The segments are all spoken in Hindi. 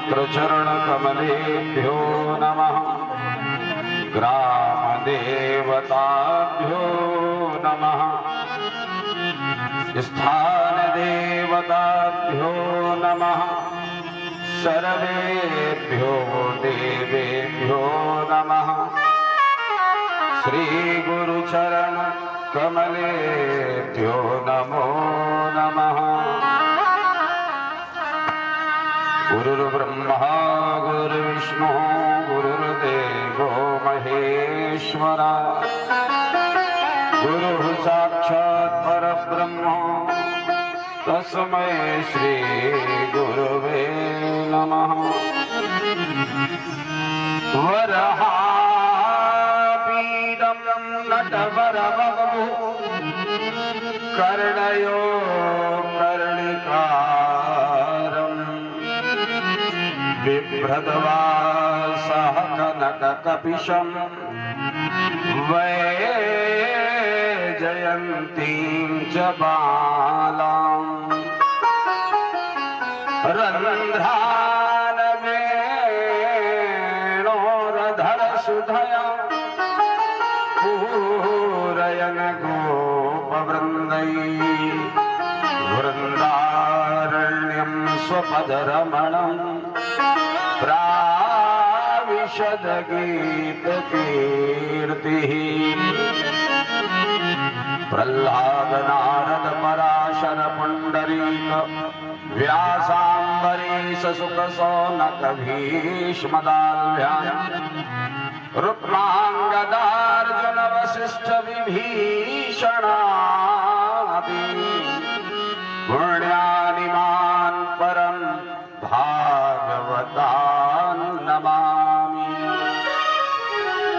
पवित्र चरण कमलेभ्यो नमः। ग्राम देवताभ्यो नमः। स्थान देवताभ्यो नमः। सर्वेभ्यो देवेभ्यो नमः। श्री गुरु चरण कमलेभ्यो नमो नमः। गुरुर्ब्रह्मा गुरुर्विष्णु गुरुर्देवो महेश्वरा। गुरुः साक्षात् परब्रह्म तस्मै श्री गुरुवे नमः। वरहापीडं नटवरवपु कर्णयो कर्णिकारम् बिभ्रद्वासः कनककपिशं वैजयन्तीं च बालाम् रन्ध्रान् वेणोरधरसुधया पूरयन् गोपवृन्दैः वृन्दारण्यं स्वपदरमणम् प्राविशद गीतकीर्तिः। प्रह्लाद नारद पराशर पुण्डरीक व्यासाम्बरीश सुक सौनक भीष्मदाल्भ्याम् रुक्माङ्गदार्जुन वसिष्ठ विभीषणादि पुण्यानिमान् परं भागवतान् नमामि।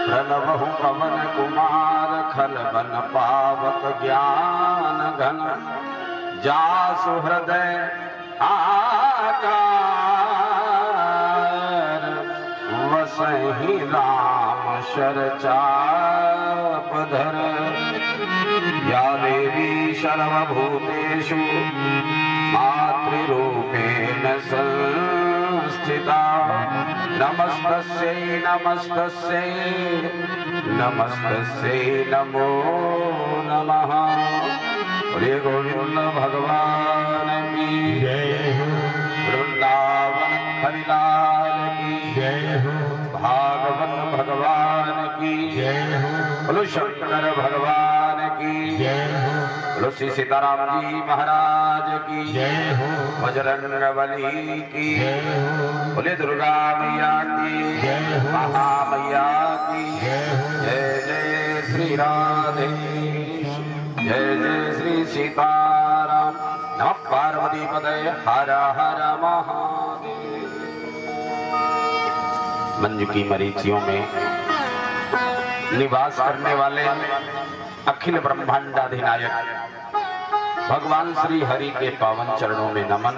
प्रणवहु पवन कुमार खलबन पावक ज्ञान घन जासु हृदय आकार वसहि राम शरचापधर। या देवी सर्वभूतेषु मातृरूपेण संस्थिता नमस्तस्यै नमस्तस्यै नमस्तस्यै नमो नमः। बोलिए गोविंद भगवान की जय हो। वृंदावन हरिलाल की जय हो। भागवत भगवान की जय हो। बोलो शंकर भगवान की जय हो। बोलो श्री सीताराम जी महाराज की जय हो। बजरंगबली की जय हो। बोले दुर्गा मैया की जय हो। महामैया की जय हो। जय जय श्री राधे जय जय श्री सीताराम। नमः पार्वती पतये हर हर महादेव। मंजू की मरीचियों में निवास करने वाले अखिल ब्रह्मांडाधिनायक भगवान श्री हरि के पावन चरणों में नमन।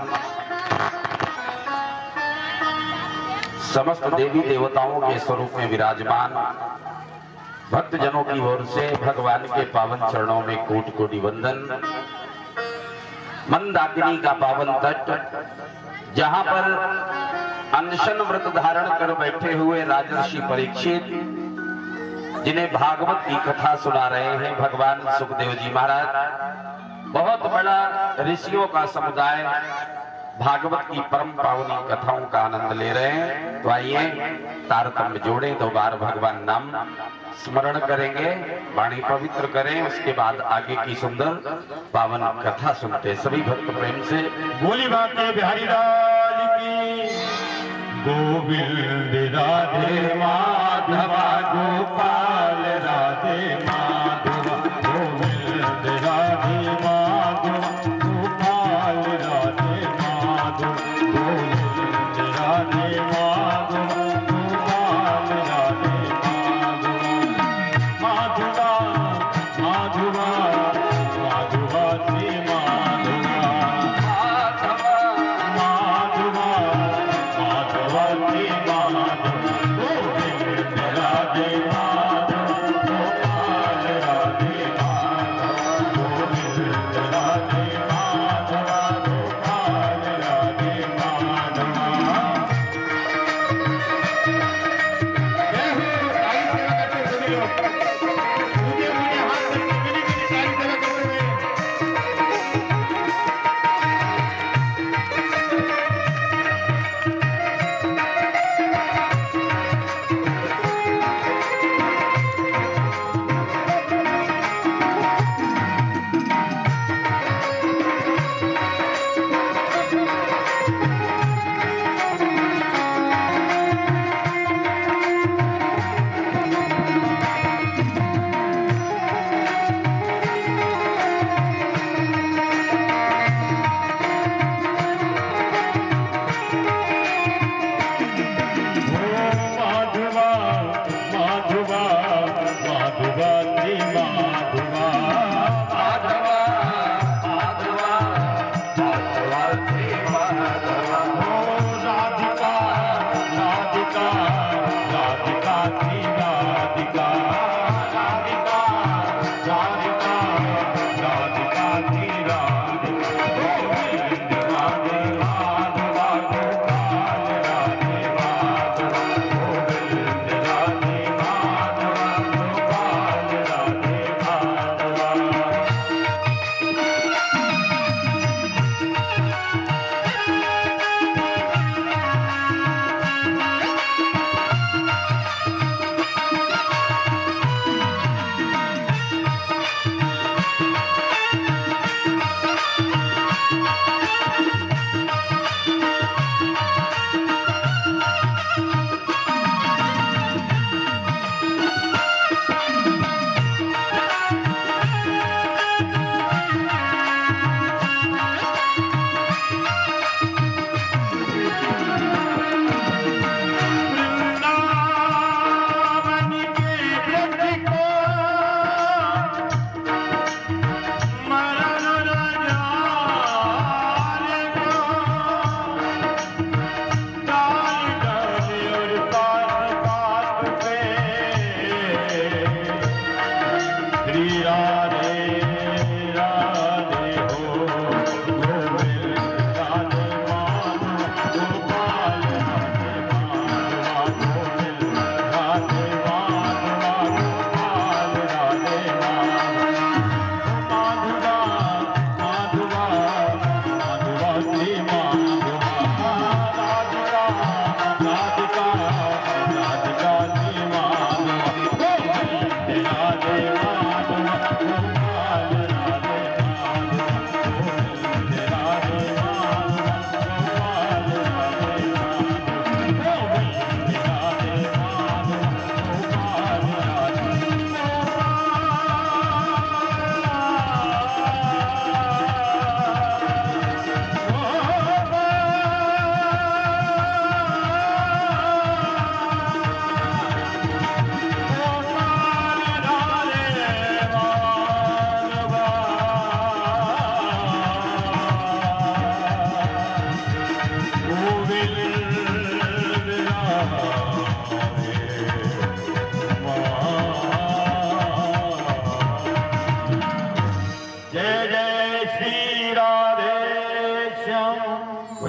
समस्त देवी देवताओं के स्वरूप में विराजमान भक्त जनों की ओर से भगवान के पावन चरणों में कोटि कोटि वंदन। मंदाकिनी का पावन तट जहां पर अनशन व्रत धारण कर बैठे हुए राजर्षि परीक्षित जिन्हें भागवत की कथा सुना रहे हैं भगवान सुखदेव जी महाराज। बहुत बड़ा ऋषियों का समुदाय भागवत की परम पावनी कथाओं का आनंद ले रहे हैं। तो आइए तारतम्य जोड़े, 2 बार भगवान नाम स्मरण करेंगे, वाणी पवित्र करें, उसके बाद आगे की सुंदर पावन कथा सुनते। सभी भक्त प्रेम से बोली बाके बिहारी लाल की। गोविंद राधे माधवा गोपाल राधे माधवा गोविंद राधे माधवा गोपाल राधे माधवा गोविंद राधे माधवा गोपाल राधे माधवा माधवा माधवा श्री माधवा माधवा माधवा श्री माधवा गोविंद राधे माधवा गोपाल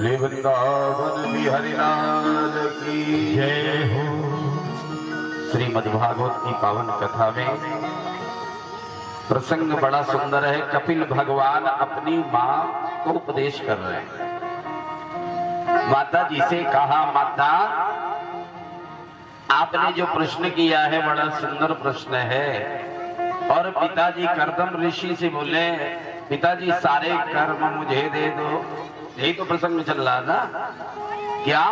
बोले वृंदावन बिहारी लाल की जय हो। श्रीमद्भागवत की पावन कथा में प्रसंग बड़ा सुंदर है। कपिल भगवान अपनी माँ को उपदेश कर रहे हैं। माता जी से कहा, माता आपने जो प्रश्न किया है बड़ा सुंदर प्रश्न है। और पिताजी कर्दम ऋषि से बोले, पिताजी सारे कर्म मुझे दे दो। यही तो प्रसंग चल रहा था। क्या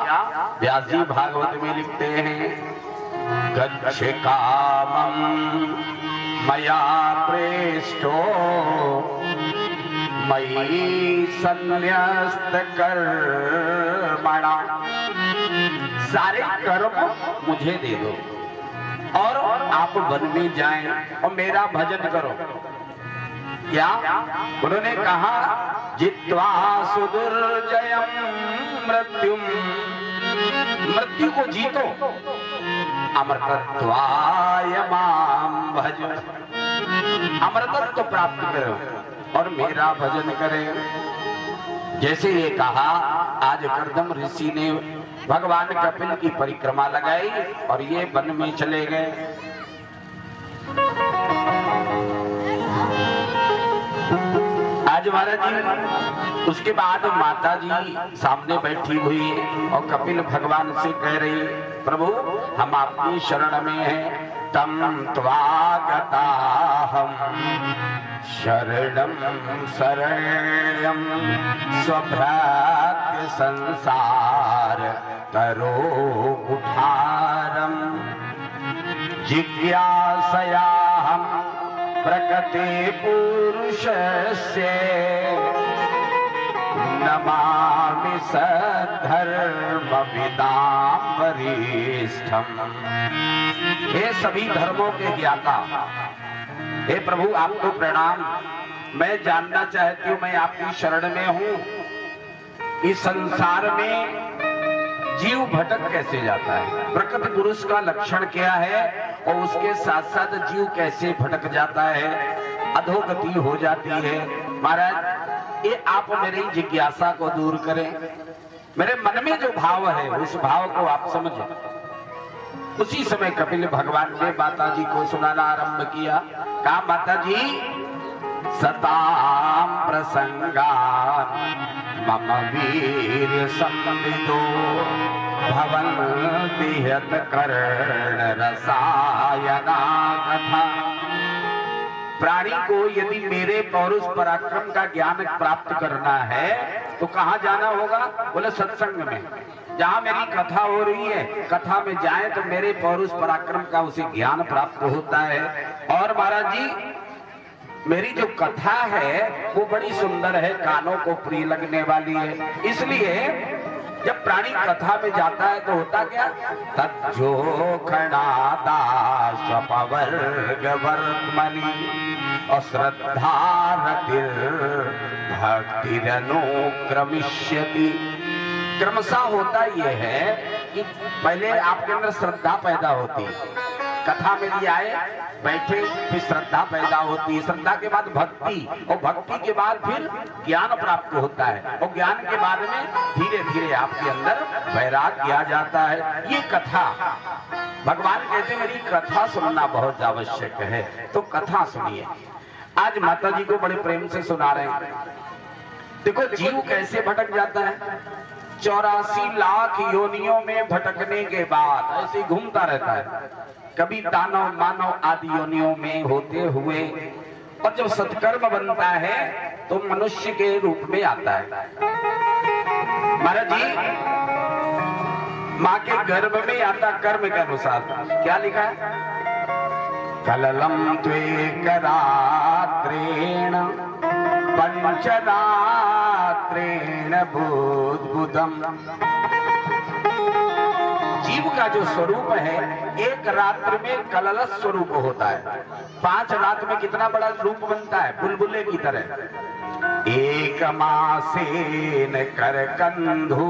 व्यास जी भागवत में लिखते हैं, गच्छ कामं मया प्रेष्टो मयि संन्यस्त कर्मणा। सारे कर्म मुझे दे दो और आप वन में जाएं और मेरा भजन करो। क्या उन्होंने कहा, जित्वा सुदुर्जयम् मृत्युम, मृत्यु को जीतो, अमृतत्वाय मां भज, अमृतत्व प्राप्त करो और मेरा भजन करें। जैसे ये कहा, आज कर्दम ऋषि ने भगवान कपिल की परिक्रमा लगाई और ये वन में चले गए। आज महाराज जी, उसके बाद माता जी सामने बैठी हुई और कपिल भगवान से कह रही, प्रभु हम आपकी शरण में हैं। तम त्वागताहं शरणं शरण्यं स्वभ्रातृ संसार करो उद्धारम्। जिज्ञासयाहं प्रकृते पुरुषस्य नमामि सद्धर्मविदां वरिष्ठम्। हे सभी धर्मों के ज्ञाता, हे प्रभु आपको प्रणाम। मैं जानना चाहती हूँ, मैं आपकी शरण में हूँ। इस संसार में जीव भटक कैसे जाता है, प्रकृति पुरुष का लक्षण क्या है और उसके साथ साथ जीव कैसे भटक जाता है, अधोगति हो जाती है। महाराज ये आप मेरी जिज्ञासा को दूर करें। मेरे मन में जो भाव है उस भाव को आप समझें। उसी समय कपिल भगवान ने माता जी को सुनाना आरंभ किया। कहा, माता जी सताम प्रसंगान मम वीर संविदो भवन्ति यत कर्ण रसायना कथा। प्राणी को यदि मेरे पौरुष पराक्रम का ज्ञान प्राप्त करना है तो कहाँ जाना होगा? बोले सत्संग में, जहाँ मेरी कथा हो रही है, कथा में जाए तो मेरे पौरुष पराक्रम का उसे ज्ञान प्राप्त होता है। और महाराज जी मेरी जो कथा है वो बड़ी सुंदर है, कानों को प्रिय लगने वाली है। इसलिए जब प्राणी कथा में जाता है तो होता क्या, तज्जो खणादा स्वपवर्ग वर्त्मनि अश्रद्धा रतिर भक्तिरनुक्रमिष्यति। क्रमशः होता यह है कि पहले आपके अंदर श्रद्धा पैदा होती है, कथा में भी आए बैठे फिर श्रद्धा पैदा होती है, श्रद्धा के बाद भक्ति और भक्ति के बाद फिर ज्ञान प्राप्त होता है और ज्ञान के बाद में धीरे धीरे आपके अंदर वैराग्य आ जाता है। ये कथा भगवान कहते मेरी कथा सुनना बहुत आवश्यक है, तो कथा सुनिए। आज माता जी को बड़े प्रेम से सुना रहे हैं। देखो जीव कैसे भटक जाता है। 84 लाख योनियों में भटकने के बाद ऐसे घूमता रहता है, कभी दानव मानव आदि योनियों में होते हुए, और जब सत्कर्म बनता है तो मनुष्य के रूप में आता है। महाराज जी माँ के गर्भ में आता कर्म के अनुसार। क्या लिखा है? कललम त्वेक रात्रेण पंचरात्रेण बुद्बुदम। जीव का जो स्वरूप है एक रात्र में कलल स्वरूप होता है, 5 रात में कितना बड़ा रूप बनता है, बुलबुले की तरह। एक मासेन करकंधु।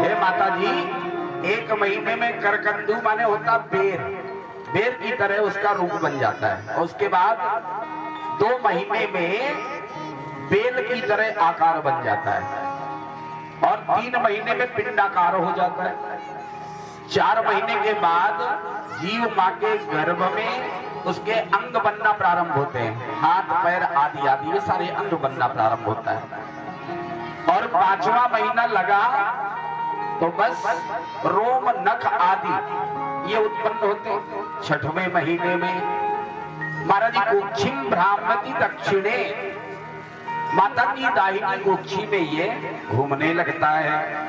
हे माता जी, 1 महीने में करकंधु माने होता बेर, बेर की तरह उसका रूप बन जाता है। और उसके बाद 2 महीने में बेल की तरह आकार बन जाता है। 3 महीने में पिंडाकार हो जाता है। 4 महीने के बाद जीव माँ के गर्भ में उसके अंग बनना प्रारंभ होते हैं, हाथ पैर आदि आदि ये सारे अंग बनना प्रारंभ होता है। और 5वां महीना लगा तो बस रोम नख आदि ये उत्पन्न होते हैं। 6वें महीने में महाराज जी कुक्षिम ब्राह्मती दक्षिणे, माता की दाहिनी कुक्षी में ये घूमने लगता है।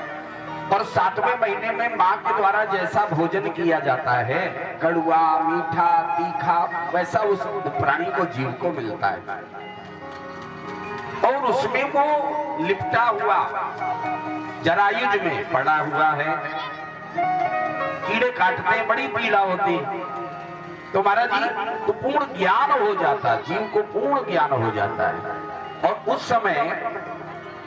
और 7वें महीने में माँ के द्वारा जैसा भोजन किया जाता है, कड़वा मीठा तीखा, वैसा उस प्राणी को जीव को मिलता है। और उसमें वो लिपटा हुआ जरायुज में पड़ा हुआ है, कीड़े काटते हैं, बड़ी पीड़ा होती। तो महाराज जी तो पूर्ण ज्ञान हो जाता है, जीव को पूर्ण ज्ञान हो जाता है। और उस समय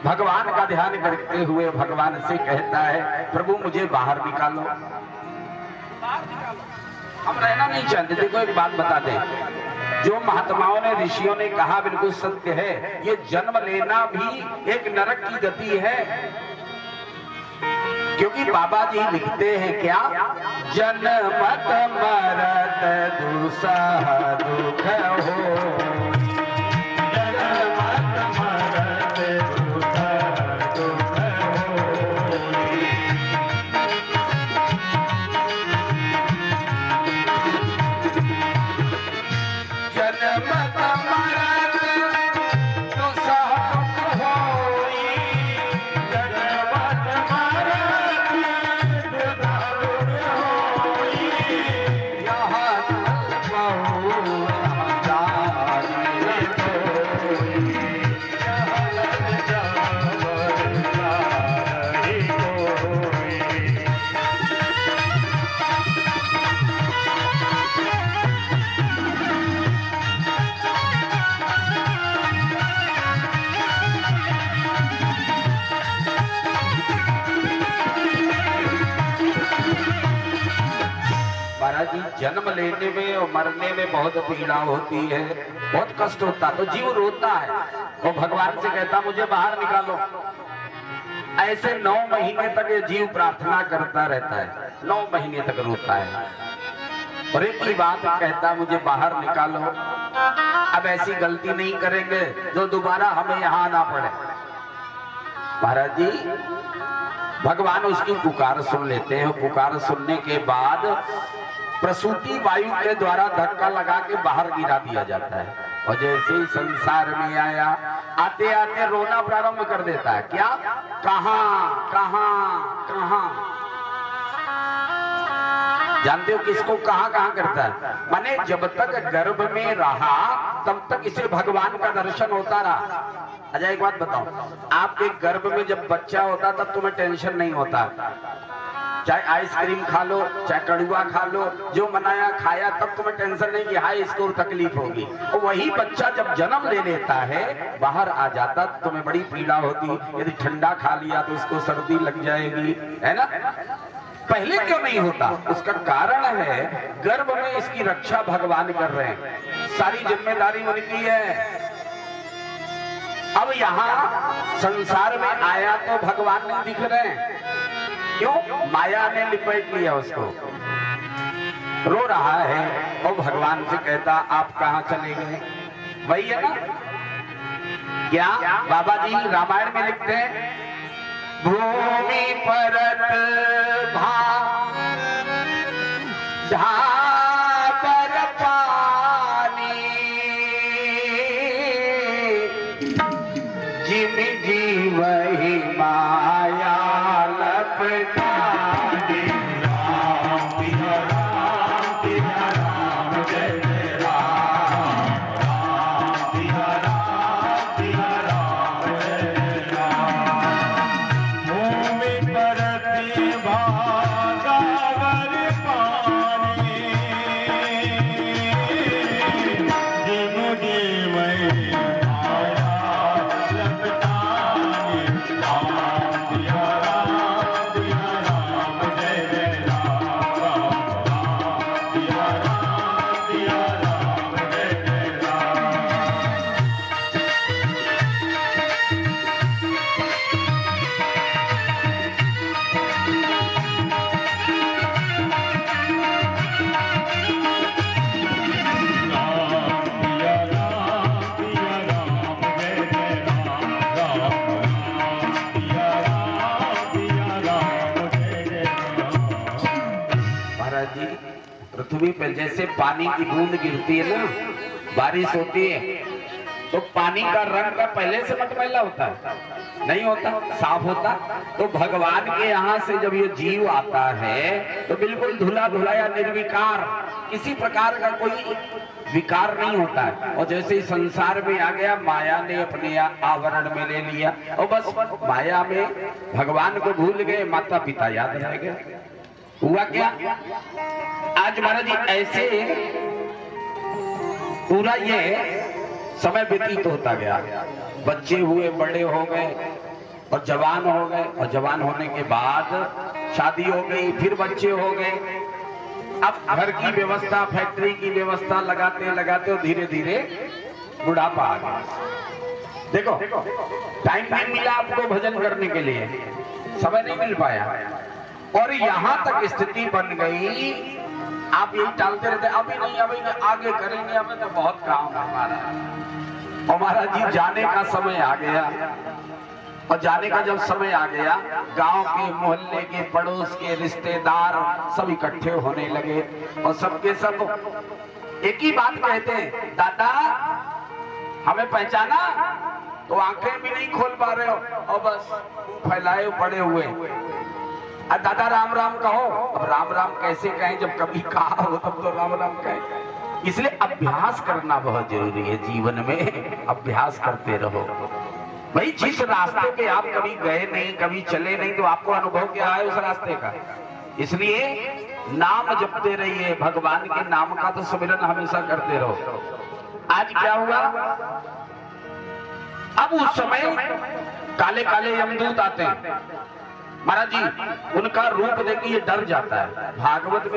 भगवान का ध्यान करते हुए भगवान से कहता है, प्रभु मुझे बाहर निकालो, हम रहना नहीं चाहते। देखो एक बात बता दें, जो महात्माओं ने ऋषियों ने कहा बिल्कुल सत्य है, ये जन्म लेना भी एक नरक की गति है। क्योंकि बाबा जी लिखते हैं क्या, जन्मत मरत दुसह दुख हो, जन्म लेने में और मरने में बहुत पीड़ा होती है, बहुत कष्ट होता है, तो जीव रोता है और भगवान से कहता मुझे बाहर निकालो। ऐसे 9 महीने तक ये जीव प्रार्थना करता रहता है, 9 महीने तक रोता है और एक ही बात कहता मुझे बाहर निकालो। अब ऐसी गलती नहीं करेंगे जो दोबारा हमें यहाँ आना पड़े। महाराज जी भगवान उसकी पुकार सुन लेते हैं। पुकार सुनने के बाद प्रसूति वायु के द्वारा धक्का लगा के बाहर गिरा दिया जाता है। और जैसे ही संसार में आया, आते आते रोना प्रारंभ कर देता है। क्या, कहां कहां कहां, जानते हो किसको कहां कहां करता है? माने जब तक गर्भ में रहा तब तक इसे भगवान का दर्शन होता रहा। अच्छा एक बात बताओ, आपके गर्भ में जब बच्चा होता तब तुम्हें टेंशन नहीं होता, चाहे आइसक्रीम खा लो चाहे कड़ुआ खा लो, जो मनाया खाया, तब तुम्हें टेंशन नहीं कि हाई इसको तकलीफ होगी। और वही बच्चा जब जन्म ले लेता है, बाहर आ जाता तो तुम्हें बड़ी पीड़ा होती। यदि ठंडा खा लिया तो इसको सर्दी लग जाएगी, है ना। पहले क्यों नहीं होता? उसका कारण है गर्भ में इसकी रक्षा भगवान कर रहे हैं, सारी जिम्मेदारी उनकी है। अब यहाँ संसार में आया तो भगवान नहीं दिख रहे हैं, क्यों? माया ने लिपट लिया उसको, रो रहा है और भगवान से कहता आप कहाँ चले गए? वही है ना, क्या बाबा जी रामायण में लिखते हैं, भूमि परत ढाकर पानी, जिम जीव ही माया लपटा। भूमि परत भागावर पानी, पृथ्वी पे जैसे पानी की बूंद गिरती है ना, बारिश होती है, तो पानी का रंग का पहले से मटमैला होता है? नहीं होता, साफ होता। तो भगवान के यहाँ से जब ये जीव आता है तो बिल्कुल धुला धुलाया, निर्विकार, किसी प्रकार का कोई विकार नहीं होता है। और जैसे ही संसार में आ गया, माया ने अपने आवरण में ले लिया और बस माया में भगवान को भूल गए, माता पिता याद रह गए। हुआ क्या? आज महाराज जी ऐसे पूरा ये समय व्यतीत होता गया, बच्चे हुए, बड़े हो गए और जवान हो गए, और जवान होने के बाद शादी हो गई, फिर बच्चे हो गए। अब घर की व्यवस्था, फैक्ट्री की व्यवस्था लगाते लगाते धीरे धीरे बुढ़ापा आ गया। देखो, टाइम नहीं मिला आपको भजन करने के लिए, समय नहीं मिल पाया, और यहाँ तक स्थिति बन गई आप यही टालते रहते, अभी नहीं, अभी नहीं, आगे करेंगे, हमें तो बहुत काम है हमारा जी। जाने का समय आ गया, और जाने का जब समय आ गया, गांव के, मोहल्ले के, पड़ोस के रिश्तेदार सब इकट्ठे होने लगे, और सबके सब एक ही बात कहते हैं, दादा हमें पहचाना? तो आंखें भी नहीं खोल पा रहे हो और बस फैलाए पड़े हुए। दादा राम राम कहो। अब राम राम कैसे कहें, जब कभी कहा हो तब तो राम राम कहें। इसलिए अभ्यास करना बहुत जरूरी है जीवन में, अभ्यास करते रहो भाई। जिस रास्ते पे आप कभी गए नहीं, कभी चले नहीं, तो आपको अनुभव क्या है उस रास्ते का। इसलिए नाम जपते रहिए, भगवान के नाम का तो सुमिरन हमेशा करते रहो। आज क्या हुआ, अब उस समय काले काले यमदूत आते हैं महाराज जी, उनका रूप देखिए डर जाता है। भागवत में